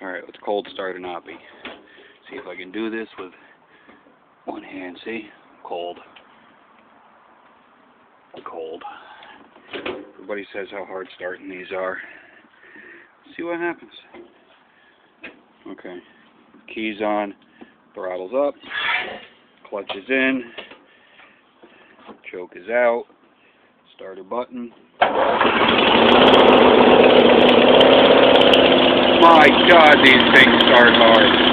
Alright, let's cold start an Oppy. See if I can do this with one hand. See? Cold. Cold. Everybody says how hard starting these are. See what happens. Okay. Keys on. Throttle's up. Clutch is in. Choke is out. Starter button. My God, these things start hard.